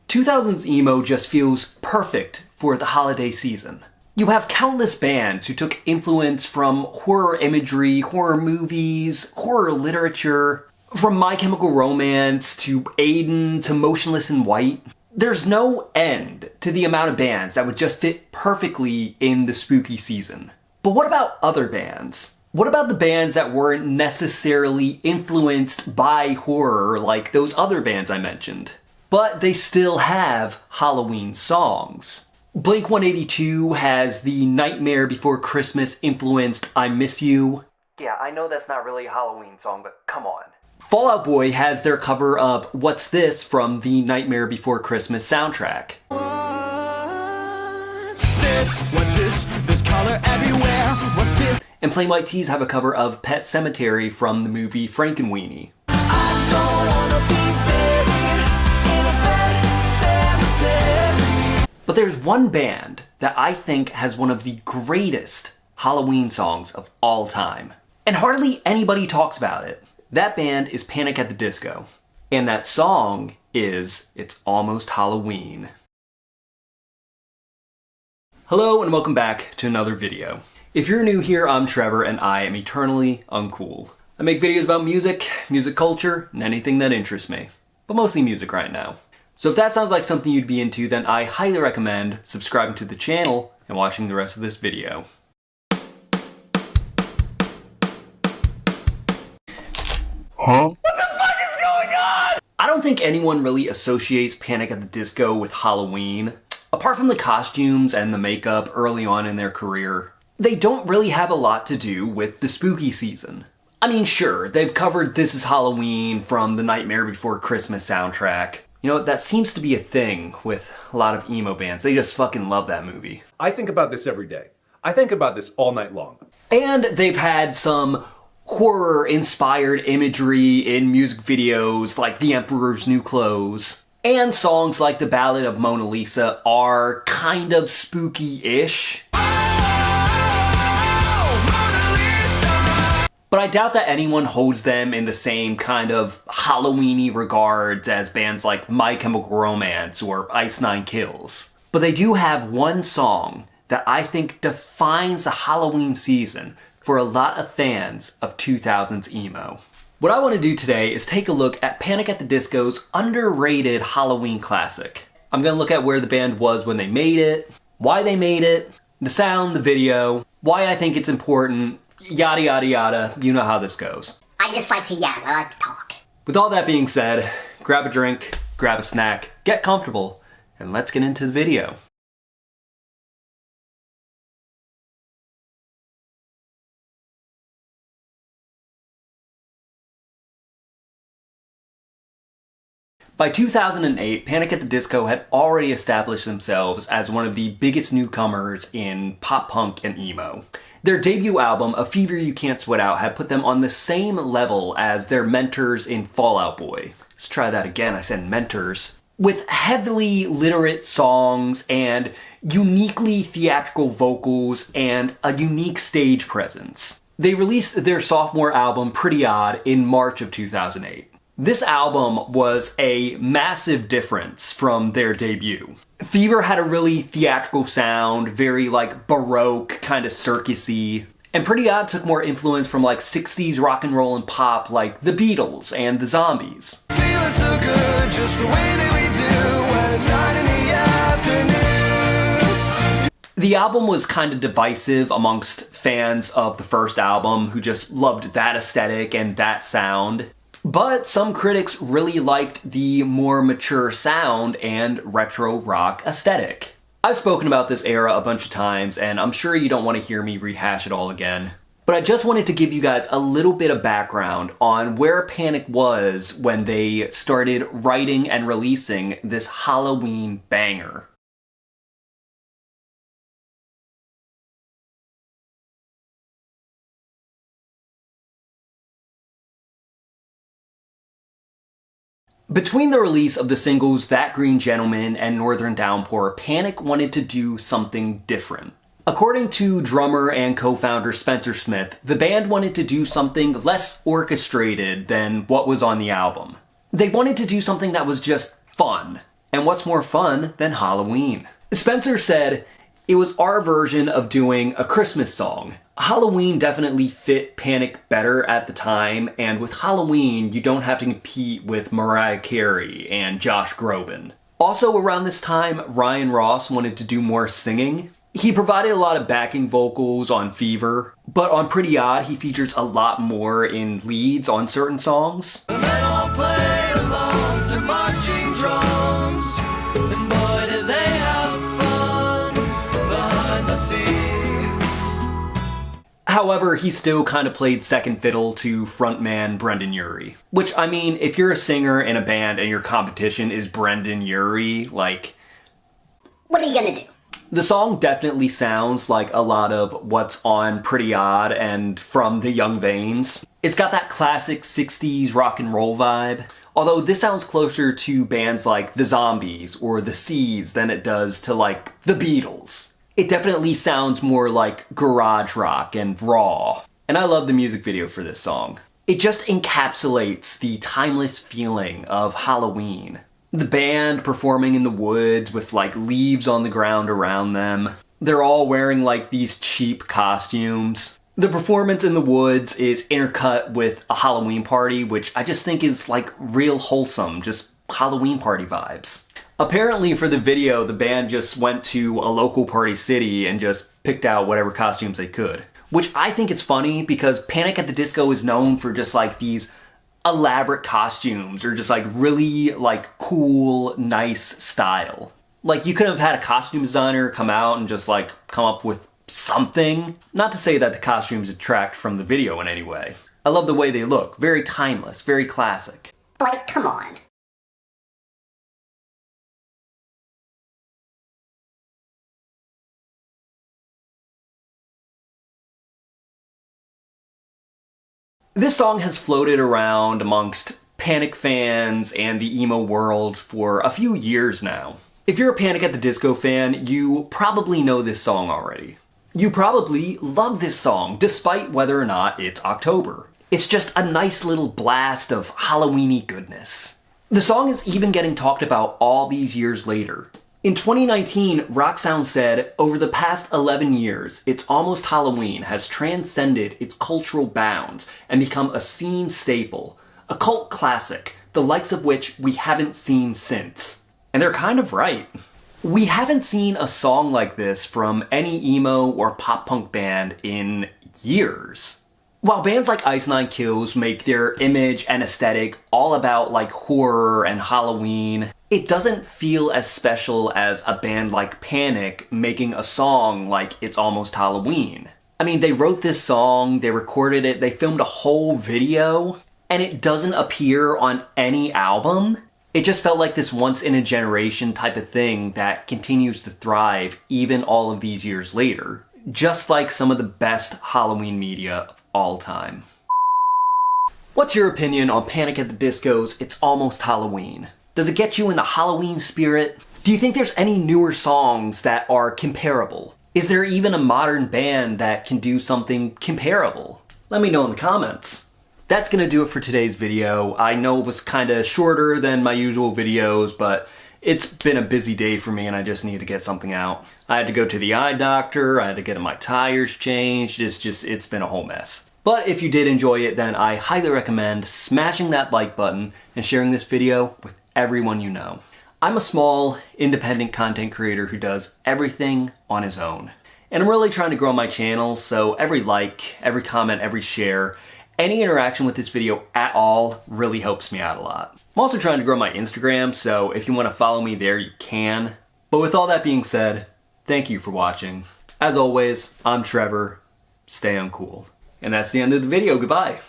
2000s emo just feels perfect for the holiday season. You have countless bands who took influence from horror imagery, horror movies, horror literature, from My Chemical Romance to Aiden to Motionless in White. There's no end to the amount of bands that would just fit perfectly in the spooky season. But what about other bands? What about the bands that weren't necessarily influenced by horror like those other bands I mentioned? But they still have Halloween songs. Blink-182 has the Nightmare Before Christmas influenced I Miss You. Yeah, I know that's not really a Halloween song, but come on. Fall Out Boy has their cover of What's This from the Nightmare Before Christmas soundtrack. What's this? What's this? There's color everywhere. What's this? And Plain White T's have a cover of Pet Sematary from the movie Frankenweenie. I don't wanna be buried in a pet cemetery. But there's one band that I think has one of the greatest Halloween songs of all time. And hardly anybody talks about it. That band is Panic at the Disco. And that song is It's Almost Halloween. Hello and welcome back to another video. If you're new here, I'm Trevor and I am eternally uncool. I make videos about music, music culture, and anything that interests me. But mostly music right now. So if that sounds like something you'd be into, then I highly recommend subscribing to the channel and watching the rest of this video. Huh? I don't think anyone really associates Panic at the Disco with Halloween. Apart from the costumes and the makeup early on in their career, they don't really have a lot to do with the spooky season. I mean, sure, they've covered This Is Halloween from the Nightmare Before Christmas soundtrack. You know, that seems to be a thing with a lot of emo bands. They just fucking love that movie. I think about this every day. I think about this all night long. And they've had some horror-inspired imagery in music videos like The Emperor's New Clothes. And songs like the Ballad of Mona Lisa are kind of spooky-ish. But I doubt that anyone holds them in the same kind of Halloween-y regards as bands like My Chemical Romance or Ice Nine Kills. But they do have one song that I think defines the Halloween season for a lot of fans of 2000s emo. What I want to do today is take a look at Panic at the Disco's underrated Halloween classic. I'm going to look at where the band was when they made it, why they made it, the sound, the video, why I think it's important, yada yada yada, you know how this goes. I just like to yap, I like to talk. With all that being said, grab a drink, grab a snack, get comfortable, and let's get into the video. By 2008, Panic at the Disco had already established themselves as one of the biggest newcomers in pop punk and emo. Their debut album, A Fever You Can't Sweat Out, had put them on the same level as their mentors in Fall Out Boy. Let's try that again, I said mentors. With heavily literate songs and uniquely theatrical vocals and a unique stage presence. They released their sophomore album, Pretty Odd, in March of 2008. This album was a massive difference from their debut. Fever had a really theatrical sound, very like baroque, kind of circusy. And Pretty Odd took more influence from like 60s rock and roll and pop like the Beatles and the Zombies. Feeling so good, just the way that we do when it's 9 in the afternoon. The album was kind of divisive amongst fans of the first album who just loved that aesthetic and that sound. But some critics really liked the more mature sound and retro rock aesthetic. I've spoken about this era a bunch of times, and I'm sure you don't want to hear me rehash it all again. But I just wanted to give you guys a little bit of background on where Panic was when they started writing and releasing this Halloween banger. Between the release of the singles That Green Gentleman and Northern Downpour, Panic wanted to do something different. According to drummer and co-founder Spencer Smith, the band wanted to do something less orchestrated than what was on the album. They wanted to do something that was just fun. And what's more fun than Halloween? Spencer said, "It was our version of doing a Christmas song. Halloween definitely fit Panic better at the time, and with Halloween, you don't have to compete with Mariah Carey and Josh Groban." Also around this time, Ryan Ross wanted to do more singing. He provided a lot of backing vocals on Fever, but on Pretty Odd, he features a lot more in leads on certain songs. The men all played along to marching drums, and boy did they have fun behind the scene. However, he still kind of played second fiddle to frontman Brendan Urie. Which, I mean, if you're a singer in a band and your competition is Brendan Urie, like... What are you gonna do? The song definitely sounds like a lot of what's on Pretty Odd and From the Young Veins. It's got that classic 60s rock and roll vibe, although this sounds closer to bands like The Zombies or The Seeds than it does to like The Beatles. It definitely sounds more like garage rock and raw. And I love the music video for this song. It just encapsulates the timeless feeling of Halloween. The band performing in the woods with like leaves on the ground around them. They're all wearing like these cheap costumes. The performance in the woods is intercut with a Halloween party, which I just think is like real wholesome, just Halloween party vibes. Apparently for the video, the band just went to a local party city and just picked out whatever costumes they could. Which I think is funny because Panic at the Disco is known for just like these elaborate costumes or just like really like cool, nice style. Like you could have had a costume designer come out and just like come up with something. Not to say that the costumes detract from the video in any way. I love the way they look. Very timeless, very classic. Like, come on. This song has floated around amongst Panic fans and the emo world for a few years now. If you're a Panic at the Disco fan, you probably know this song already. You probably love this song, despite whether or not it's October. It's just a nice little blast of Halloweeny goodness. The song is even getting talked about all these years later. In 2019, Rock Sound said, "Over the past 11 years, It's Almost Halloween has transcended its cultural bounds and become a scene staple, a cult classic, the likes of which we haven't seen since." And they're kind of right. We haven't seen a song like this from any emo or pop punk band in years. While bands like Ice Nine Kills make their image and aesthetic all about like horror and Halloween, it doesn't feel as special as a band like Panic making a song like It's Almost Halloween. I mean, they wrote this song, they recorded it, they filmed a whole video, and it doesn't appear on any album. It just felt like this once-in-a-generation type of thing that continues to thrive even all of these years later. Just like some of the best Halloween media of all time. What's your opinion on Panic at the Disco's It's Almost Halloween? Does it get you in the Halloween spirit? Do you think there's any newer songs that are comparable? Is there even a modern band that can do something comparable? Let me know in the comments. That's gonna do it for today's video. I know it was kinda shorter than my usual videos, but it's been a busy day for me and I just need to get something out. I had to go to the eye doctor, I had to get my tires changed, it's been a whole mess. But if you did enjoy it, then I highly recommend smashing that like button and sharing this video with everyone you know. I'm a small, independent content creator who does everything on his own. And I'm really trying to grow my channel, so every like, every comment, every share, any interaction with this video at all really helps me out a lot. I'm also trying to grow my Instagram, so if you want to follow me there, you can. But with all that being said, thank you for watching. As always, I'm Trevor. Stay uncool. And that's the end of the video. Goodbye.